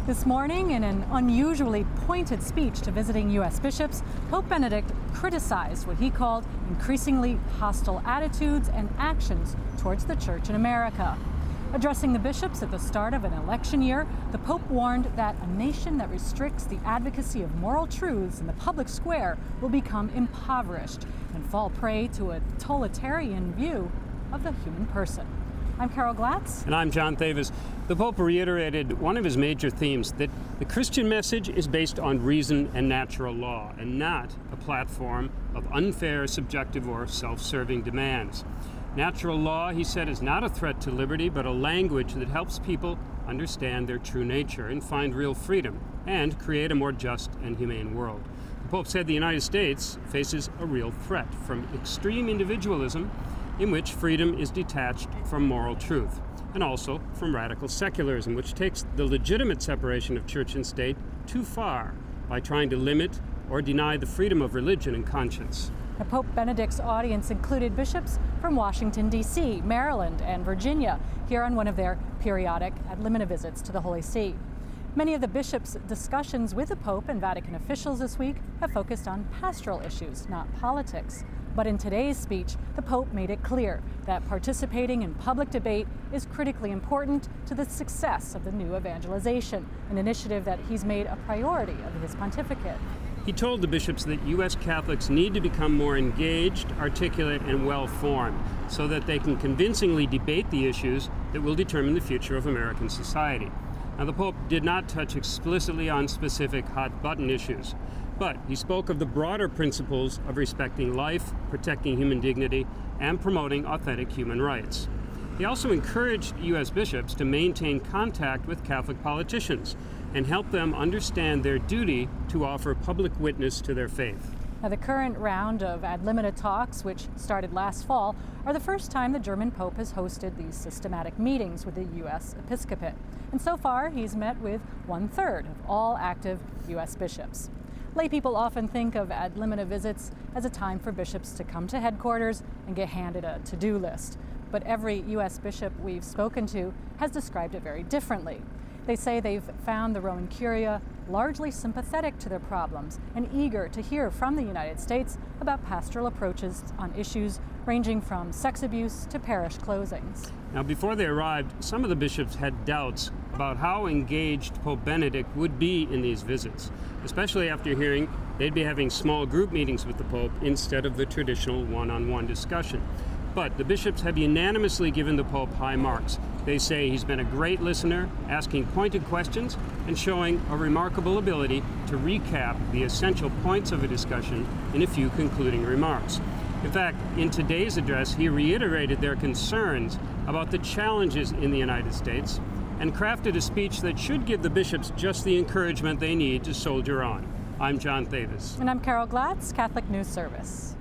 This morning, in an unusually pointed speech to visiting U.S. bishops, Pope Benedict criticized what he called increasingly hostile attitudes and actions towards the Church in America. Addressing the bishops at the start of an election year, the Pope warned that a nation that restricts the advocacy of moral truths in the public square will become impoverished and fall prey to a totalitarian view of the human person. I'm Carol Glatz. And I'm John Thavis. The Pope reiterated one of his major themes, that the Christian message is based on reason and natural law, and not a platform of unfair, subjective, or self-serving demands. Natural law, he said, is not a threat to liberty, but a language that helps people understand their true nature and find real freedom, and create a more just and humane world. The Pope said the United States faces a real threat from extreme individualism, in which freedom is detached from moral truth, and also from radical secularism, which takes the legitimate separation of church and state too far by trying to limit or deny the freedom of religion and conscience. Now, Pope Benedict's audience included bishops from Washington, D.C., Maryland, and Virginia, here on one of their periodic ad limina visits to the Holy See. Many of the bishops' discussions with the Pope and Vatican officials this week have focused on pastoral issues, not politics. But in today's speech, the Pope made it clear that participating in public debate is critically important to the success of the new evangelization, an initiative that he's made a priority of his pontificate. He told the bishops that U.S. Catholics need to become more engaged, articulate, and well-formed so that they can convincingly debate the issues that will determine the future of American society. Now, the Pope did not touch explicitly on specific hot-button issues, but he spoke of the broader principles of respecting life, protecting human dignity, and promoting authentic human rights. He also encouraged U.S. bishops to maintain contact with Catholic politicians and help them understand their duty to offer public witness to their faith. Now, the current round of ad limina talks, which started last fall, are the first time the German Pope has hosted these systematic meetings with the U.S. episcopate. And so far, he's met with 1/3 of all active U.S. bishops. Lay people often think of ad limina visits as a time for bishops to come to headquarters and get handed a to-do list. But every U.S. bishop we've spoken to has described it very differently. They say they've found the Roman Curia largely sympathetic to their problems and eager to hear from the United States about pastoral approaches on issues ranging from sex abuse to parish closings. Now, before they arrived, some of the bishops had doubts about how engaged Pope Benedict would be in these visits, especially after hearing they'd be having small group meetings with the Pope instead of the traditional one-on-one discussion. But the bishops have unanimously given the Pope high marks. They say he's been a great listener, asking pointed questions and showing a remarkable ability to recap the essential points of a discussion in a few concluding remarks. In fact, in today's address, he reiterated their concerns about the challenges in the United States and crafted a speech that should give the bishops just the encouragement they need to soldier on. I'm John Thavis. And I'm Carol Glatz, Catholic News Service.